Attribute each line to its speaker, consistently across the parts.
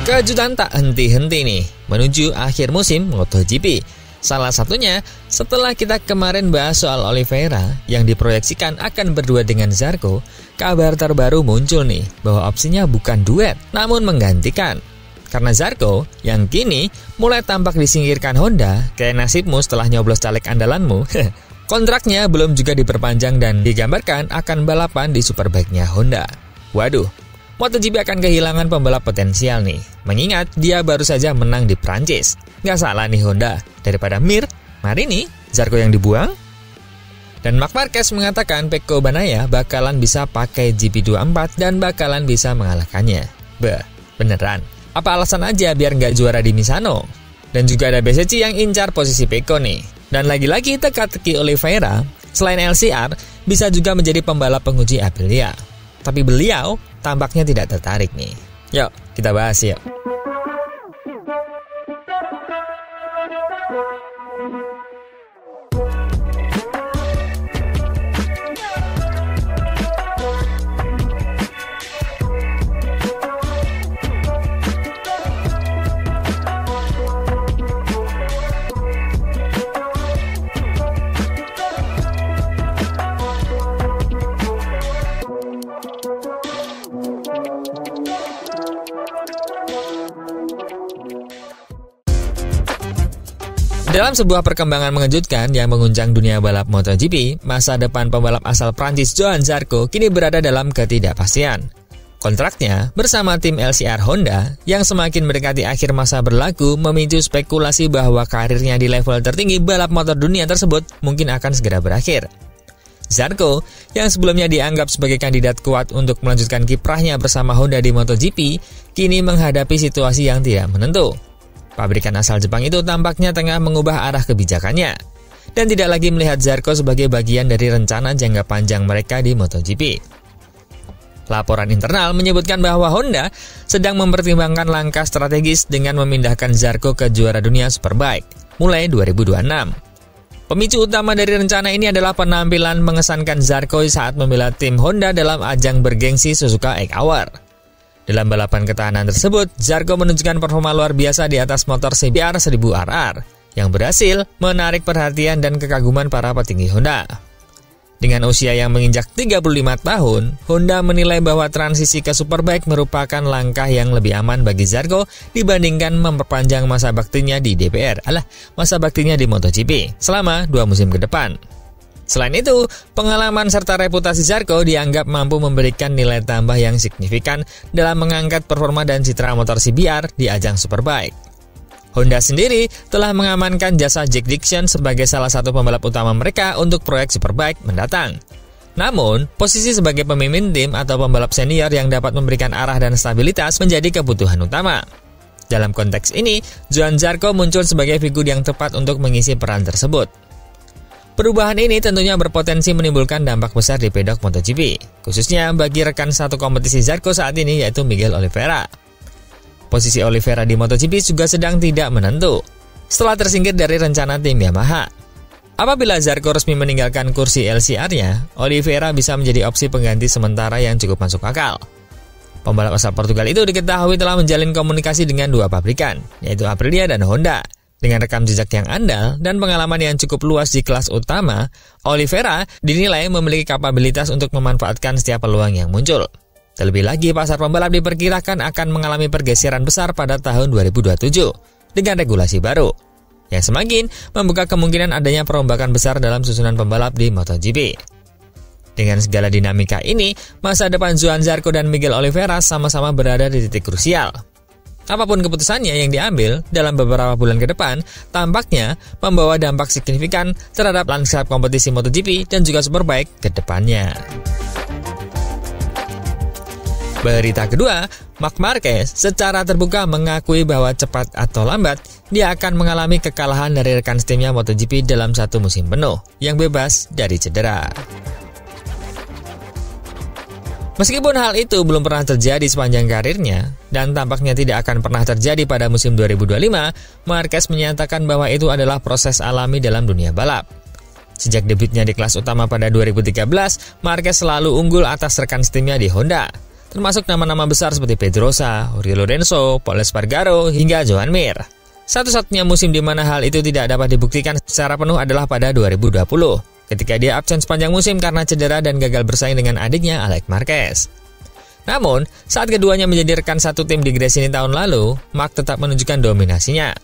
Speaker 1: Kejutan tak henti-henti nih menuju akhir musim MotoGP. Salah satunya setelah kita kemarin bahas soal Oliveira yang diproyeksikan akan berdua dengan Zarco, kabar terbaru muncul nih bahwa opsinya bukan duet namun menggantikan. Karena Zarco yang kini mulai tampak disingkirkan Honda, kayak nasibmu setelah nyoblos caleg andalanmu, kontraknya belum juga diperpanjang dan digambarkan akan balapan di Superbike-nya Honda. Waduh, MotoGP akan kehilangan pembalap potensial nih, mengingat dia baru saja menang di Prancis. Nggak salah nih Honda, daripada Mir, Marini, Zarco yang dibuang. Dan Marc Marquez mengatakan Pecco Bagnaia bakalan bisa pakai GP24 dan bakalan bisa mengalahkannya. Beneran? Apa alasan aja biar nggak juara di Misano? Dan juga ada Bezzecchi yang incar posisi Pecco nih. Dan lagi-lagi teka-teki Oliveira, selain LCR, bisa juga menjadi pembalap penguji Aprilia. Tapi beliau tampaknya tidak tertarik nih. Yuk, kita bahas yuk. Dalam sebuah perkembangan mengejutkan yang mengguncang dunia balap MotoGP, masa depan pembalap asal Prancis Johann Zarco kini berada dalam ketidakpastian. Kontraknya bersama tim LCR Honda yang semakin mendekati akhir masa berlaku memicu spekulasi bahwa karirnya di level tertinggi balap motor dunia tersebut mungkin akan segera berakhir. Zarco, yang sebelumnya dianggap sebagai kandidat kuat untuk melanjutkan kiprahnya bersama Honda di MotoGP, kini menghadapi situasi yang tidak menentu. Pabrikan asal Jepang itu tampaknya tengah mengubah arah kebijakannya dan tidak lagi melihat Zarco sebagai bagian dari rencana jangka panjang mereka di MotoGP. Laporan internal menyebutkan bahwa Honda sedang mempertimbangkan langkah strategis dengan memindahkan Zarco ke juara dunia Superbike mulai 2026. Pemicu utama dari rencana ini adalah penampilan mengesankan Zarco saat membela tim Honda dalam ajang bergengsi Suzuka Egg Hour. Dalam balapan ketahanan tersebut, Zarco menunjukkan performa luar biasa di atas motor CBR 1000 RR yang berhasil menarik perhatian dan kekaguman para petinggi Honda. Dengan usia yang menginjak 35 tahun, Honda menilai bahwa transisi ke Superbike merupakan langkah yang lebih aman bagi Zarco dibandingkan memperpanjang masa baktinya di DPR, masa baktinya di MotoGP selama 2 musim ke depan. Selain itu, pengalaman serta reputasi Zarco dianggap mampu memberikan nilai tambah yang signifikan dalam mengangkat performa dan citra motor CBR di ajang Superbike. Honda sendiri telah mengamankan jasa Jack Dixon sebagai salah satu pembalap utama mereka untuk proyek Superbike mendatang. Namun, posisi sebagai pemimpin tim atau pembalap senior yang dapat memberikan arah dan stabilitas menjadi kebutuhan utama. Dalam konteks ini, Johann Zarco muncul sebagai figur yang tepat untuk mengisi peran tersebut. Perubahan ini tentunya berpotensi menimbulkan dampak besar di pedok MotoGP, khususnya bagi rekan satu kompetisi Zarco saat ini yaitu Miguel Oliveira. Posisi Oliveira di MotoGP juga sedang tidak menentu, setelah tersingkir dari rencana tim Yamaha. Apabila Zarco resmi meninggalkan kursi LCR-nya, Oliveira bisa menjadi opsi pengganti sementara yang cukup masuk akal. Pembalap asal Portugal itu diketahui telah menjalin komunikasi dengan 2 pabrikan, yaitu Aprilia dan Honda. Dengan rekam jejak yang andal dan pengalaman yang cukup luas di kelas utama, Oliveira dinilai memiliki kapabilitas untuk memanfaatkan setiap peluang yang muncul. Terlebih lagi, pasar pembalap diperkirakan akan mengalami pergeseran besar pada tahun 2027 dengan regulasi baru, yang semakin membuka kemungkinan adanya perombakan besar dalam susunan pembalap di MotoGP. Dengan segala dinamika ini, masa depan Johann Zarco dan Miguel Oliveira sama-sama berada di titik krusial. Apapun keputusannya yang diambil dalam beberapa bulan ke depan, tampaknya membawa dampak signifikan terhadap lanskap kompetisi MotoGP dan juga Superbike ke depannya. Berita kedua, Marc Marquez secara terbuka mengakui bahwa cepat atau lambat, dia akan mengalami kekalahan dari rekan setimnya MotoGP dalam satu musim penuh, yang bebas dari cedera. Meskipun hal itu belum pernah terjadi sepanjang karirnya, dan tampaknya tidak akan pernah terjadi pada musim 2025, Marquez menyatakan bahwa itu adalah proses alami dalam dunia balap. Sejak debutnya di kelas utama pada 2013, Marquez selalu unggul atas rekan setimnya di Honda. termasuk nama-nama besar seperti Pedrosa, Jorge Lorenzo, Pol Espargaro, hingga Joan Mir. Satu-satunya musim di mana hal itu tidak dapat dibuktikan secara penuh adalah pada 2020, ketika dia absen sepanjang musim karena cedera dan gagal bersaing dengan adiknya Alex Marquez. Namun, saat keduanya menjadi rekan satu tim di Gresini tahun lalu, Marc tetap menunjukkan dominasinya.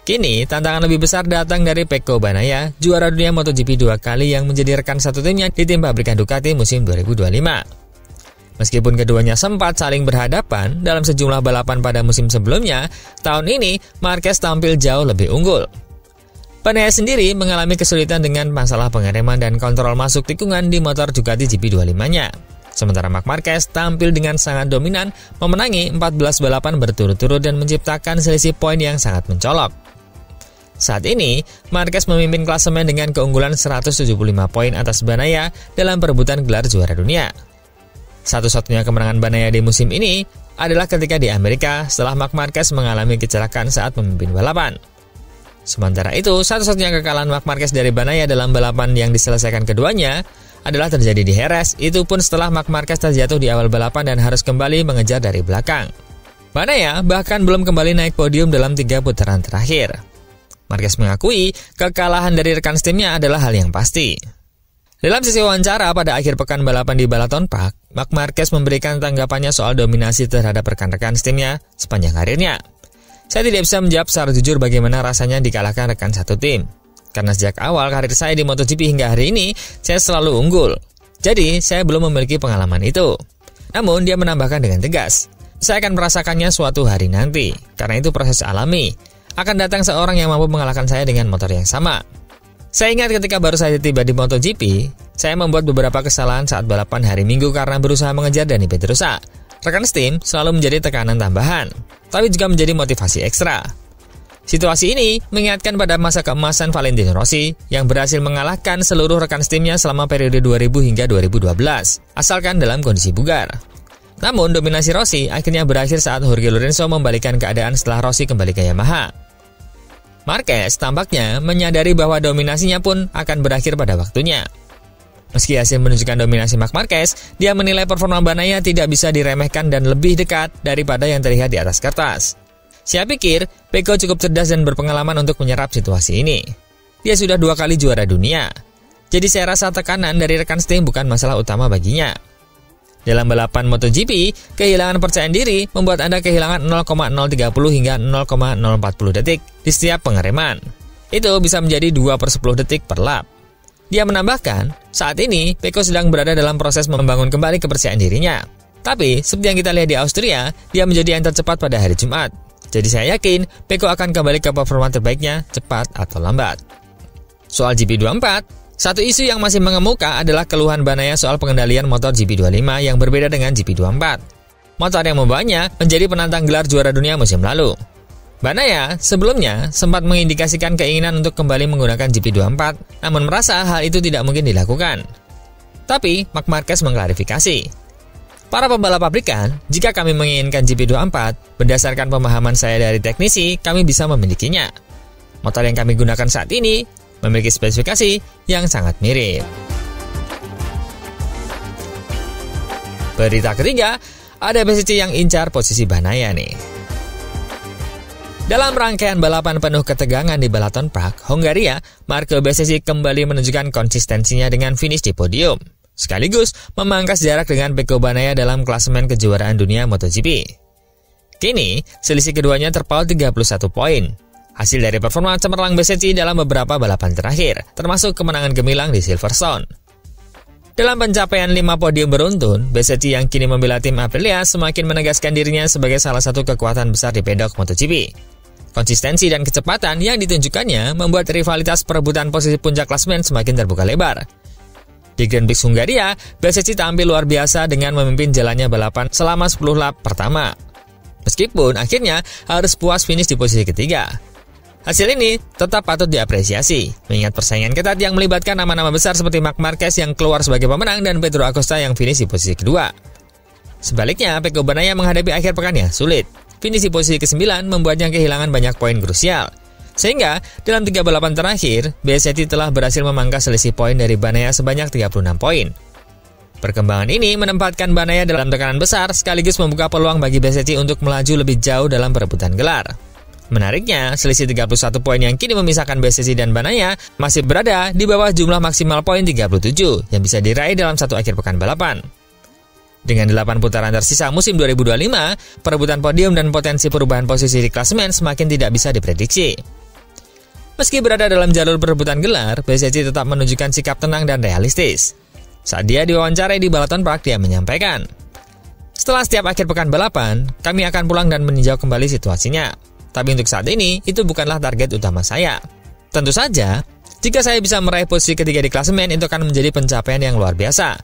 Speaker 1: Kini, tantangan lebih besar datang dari Pecco Bagnaia, juara dunia MotoGP 2 kali yang menjadi rekan satu timnya di tim pabrikan Ducati musim 2025. Meskipun keduanya sempat saling berhadapan dalam sejumlah balapan pada musim sebelumnya, tahun ini Marquez tampil jauh lebih unggul. Bagnaia sendiri mengalami kesulitan dengan masalah pengereman dan kontrol masuk tikungan di motor Ducati GP25-nya. Sementara Marc Marquez tampil dengan sangat dominan, memenangi 14 balapan berturut-turut dan menciptakan selisih poin yang sangat mencolok. Saat ini, Marquez memimpin klasemen dengan keunggulan 175 poin atas Bagnaia dalam perebutan gelar juara dunia. Satu-satunya kemenangan Bagnaia di musim ini adalah ketika di Amerika setelah Marc Marquez mengalami kecelakaan saat memimpin balapan. Sementara itu, satu-satunya kekalahan Marc Marquez dari Bagnaia dalam balapan yang diselesaikan keduanya adalah terjadi di Jerez, itu pun setelah Marc Marquez terjatuh di awal balapan dan harus kembali mengejar dari belakang. Bagnaia bahkan belum kembali naik podium dalam 3 putaran terakhir. Marquez mengakui kekalahan dari rekan timnya adalah hal yang pasti. Dalam sesi wawancara pada akhir pekan balapan di Balaton Park, Marc Marquez memberikan tanggapannya soal dominasi terhadap rekan-rekan timnya sepanjang karirnya. Saya tidak bisa menjawab secara jujur bagaimana rasanya dikalahkan rekan satu tim. Karena sejak awal karir saya di MotoGP hingga hari ini, saya selalu unggul. Jadi, saya belum memiliki pengalaman itu. Namun, dia menambahkan dengan tegas, saya akan merasakannya suatu hari nanti, karena itu proses alami. Akan datang seorang yang mampu mengalahkan saya dengan motor yang sama. Saya ingat ketika baru saja tiba di MotoGP, saya membuat beberapa kesalahan saat balapan hari Minggu karena berusaha mengejar Dani Pedrosa. Rekan tim selalu menjadi tekanan tambahan, tapi juga menjadi motivasi ekstra. Situasi ini mengingatkan pada masa keemasan Valentino Rossi yang berhasil mengalahkan seluruh rekan timnya selama periode 2000 hingga 2012, asalkan dalam kondisi bugar. Namun, dominasi Rossi akhirnya berakhir saat Jorge Lorenzo membalikan keadaan setelah Rossi kembali ke Yamaha. Marquez tampaknya menyadari bahwa dominasinya pun akan berakhir pada waktunya. Meski hasil menunjukkan dominasi Marc Marquez, dia menilai performa Bagnaia tidak bisa diremehkan dan lebih dekat daripada yang terlihat di atas kertas. Saya pikir, Pecco cukup cerdas dan berpengalaman untuk menyerap situasi ini. Dia sudah 2 kali juara dunia. Jadi saya rasa tekanan dari rekan tim bukan masalah utama baginya. Dalam balapan MotoGP, kehilangan kepercayaan diri membuat Anda kehilangan 0,030 hingga 0,040 detik di setiap pengereman. Itu bisa menjadi 2/10 detik per lap. Dia menambahkan, saat ini Pecco sedang berada dalam proses membangun kembali kepercayaan dirinya. Tapi, seperti yang kita lihat di Austria, dia menjadi yang tercepat pada hari Jumat. Jadi saya yakin Pecco akan kembali ke performa terbaiknya cepat atau lambat. Soal GP24, satu isu yang masih mengemuka adalah keluhan Bagnaia soal pengendalian motor GP25 yang berbeda dengan GP24. Motor yang membawanya menjadi penantang gelar juara dunia musim lalu. Bagnaia sebelumnya sempat mengindikasikan keinginan untuk kembali menggunakan GP24, namun merasa hal itu tidak mungkin dilakukan. Tapi, Marc Marquez mengklarifikasi, para pembalap pabrikan, jika kami menginginkan GP24, berdasarkan pemahaman saya dari teknisi, kami bisa memilikinya. Motor yang kami gunakan saat ini memiliki spesifikasi yang sangat mirip. Berita ketiga, ada BCC yang incar posisi Bagnaia nih. Dalam rangkaian balapan penuh ketegangan di Balaton Park, Hongaria, Marco Bezzecchi kembali menunjukkan konsistensinya dengan finish di podium, sekaligus memangkas jarak dengan Pecco Bagnaia dalam klasemen kejuaraan dunia MotoGP. Kini, selisih keduanya terpaut 31 poin. Hasil dari performa cemerlang Bezzecchi dalam beberapa balapan terakhir, termasuk kemenangan gemilang di Silverstone. Dalam pencapaian 5 podium beruntun, Bezzecchi yang kini membela tim Aprilia semakin menegaskan dirinya sebagai salah satu kekuatan besar di pedok MotoGP. Konsistensi dan kecepatan yang ditunjukkannya membuat rivalitas perebutan posisi puncak klasemen semakin terbuka lebar. Di Grand Prix Hungaria, Bezzecchi tampil luar biasa dengan memimpin jalannya balapan selama 10 lap pertama. Meskipun akhirnya harus puas finish di posisi ketiga. Hasil ini tetap patut diapresiasi, mengingat persaingan ketat yang melibatkan nama-nama besar seperti Marc Marquez yang keluar sebagai pemenang dan Pedro Acosta yang finish di posisi kedua. Sebaliknya, Pecco Bagnaia menghadapi akhir pekan yang sulit. Finish di posisi ke-9 membuatnya kehilangan banyak poin krusial. Sehingga, dalam 3 balapan terakhir, Bezzecchi telah berhasil memangkas selisih poin dari Bagnaia sebanyak 36 poin. Perkembangan ini menempatkan Bagnaia dalam tekanan besar sekaligus membuka peluang bagi Bezzecchi untuk melaju lebih jauh dalam perebutan gelar. Menariknya, selisih 31 poin yang kini memisahkan Bezzecchi dan Bagnaia masih berada di bawah jumlah maksimal poin 37 yang bisa diraih dalam satu akhir pekan balapan. Dengan 8 putaran tersisa musim 2025, perebutan podium dan potensi perubahan posisi di klasemen semakin tidak bisa diprediksi. Meski berada dalam jalur perebutan gelar, Bezzecchi tetap menunjukkan sikap tenang dan realistis. Saat dia diwawancarai di Balaton Park, dia menyampaikan, "Setelah setiap akhir pekan balapan, kami akan pulang dan meninjau kembali situasinya. Tapi untuk saat ini, itu bukanlah target utama saya. Tentu saja, jika saya bisa meraih posisi ketiga di klasemen, itu akan menjadi pencapaian yang luar biasa.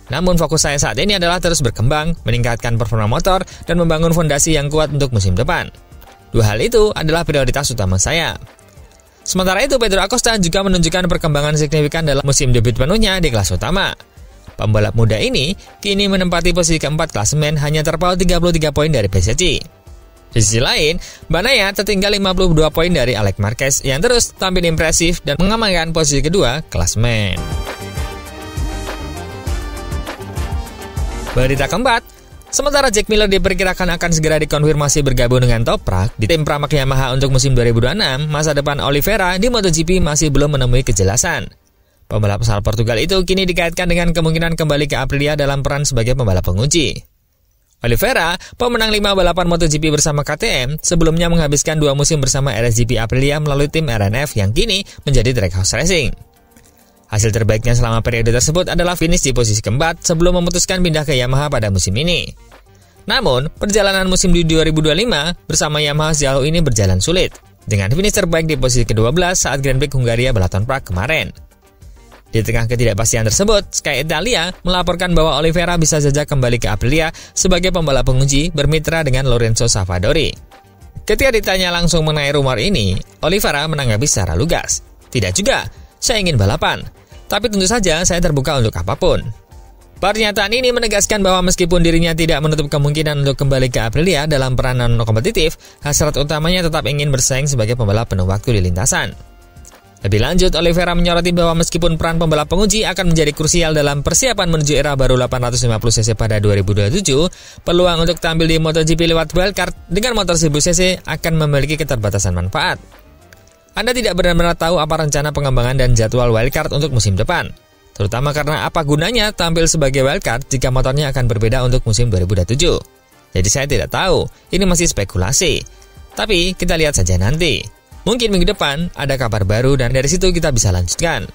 Speaker 1: Namun fokus saya saat ini adalah terus berkembang, meningkatkan performa motor, dan membangun fondasi yang kuat untuk musim depan. Dua hal itu adalah prioritas utama saya." Sementara itu, Pedro Acosta juga menunjukkan perkembangan signifikan dalam musim debut penuhnya di kelas utama. Pembalap muda ini kini menempati posisi keempat klasemen hanya terpaut 33 poin dari Bezzecchi. Di sisi lain, Bagnaia tertinggal 52 poin dari Alex Marquez yang terus tampil impresif dan mengamankan posisi kedua klasemen. Berita keempat, sementara Jack Miller diperkirakan akan segera dikonfirmasi bergabung dengan Toprak di tim pramak Yamaha untuk musim 2026, masa depan Oliveira di MotoGP masih belum menemui kejelasan. Pembalap asal Portugal itu kini dikaitkan dengan kemungkinan kembali ke Aprilia dalam peran sebagai pembalap penguji. Oliveira, pemenang 5 balapan MotoGP bersama KTM, sebelumnya menghabiskan 2 musim bersama RSGP Aprilia melalui tim RNF yang kini menjadi Trackhouse Racing. Hasil terbaiknya selama periode tersebut adalah finish di posisi keempat sebelum memutuskan pindah ke Yamaha pada musim ini. Namun, perjalanan musim di 2025 bersama Yamaha sejauh ini berjalan sulit, dengan finish terbaik di posisi ke-12 saat Grand Prix Hungaria Balaton Park kemarin. Di tengah ketidakpastian tersebut, Sky Italia melaporkan bahwa Oliveira bisa saja kembali ke Aprilia sebagai pembalap penguji bermitra dengan Lorenzo Savadori. Ketika ditanya langsung mengenai rumor ini, Oliveira menanggapi secara lugas, "Tidak juga, saya ingin balapan, tapi tentu saja saya terbuka untuk apapun." Pernyataan ini menegaskan bahwa meskipun dirinya tidak menutup kemungkinan untuk kembali ke Aprilia dalam peranan non-kompetitif, hasrat utamanya tetap ingin bersaing sebagai pembalap penuh waktu di lintasan. Lebih lanjut, Oliveira menyoroti bahwa meskipun peran pembalap penguji akan menjadi krusial dalam persiapan menuju era baru 850cc pada 2027, peluang untuk tampil di MotoGP lewat wildcard dengan motor 1000cc akan memiliki keterbatasan manfaat. Anda tidak benar-benar tahu apa rencana pengembangan dan jadwal wildcard untuk musim depan, terutama karena apa gunanya tampil sebagai wildcard jika motornya akan berbeda untuk musim 2027. Jadi saya tidak tahu, ini masih spekulasi. Tapi kita lihat saja nanti. Mungkin minggu depan ada kabar baru dan dari situ kita bisa lanjutkan.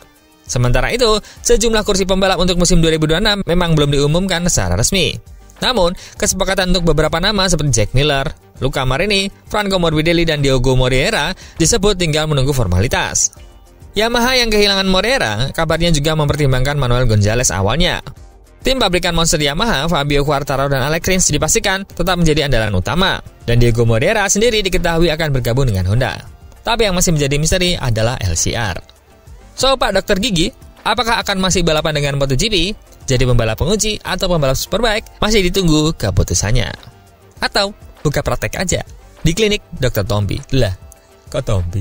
Speaker 1: Sementara itu, sejumlah kursi pembalap untuk musim 2026 memang belum diumumkan secara resmi. Namun, kesepakatan untuk beberapa nama seperti Jack Miller, Luca Marini, Franco Morbidelli, dan Diogo Moreira disebut tinggal menunggu formalitas. Yamaha yang kehilangan Moreira kabarnya juga mempertimbangkan Manuel Gonzalez awalnya. Tim pabrikan monster Yamaha, Fabio Quartararo dan Alex Rins dipastikan tetap menjadi andalan utama, dan Diego Moreira sendiri diketahui akan bergabung dengan Honda. Tapi yang masih menjadi misteri adalah LCR. So, Pak Dr. Gigi, apakah akan masih balapan dengan MotoGP, jadi pembalap penguji atau pembalap superbike? Masih ditunggu keputusannya. Atau buka praktek aja di klinik Dr. Tompi. Lah, kok Tompi?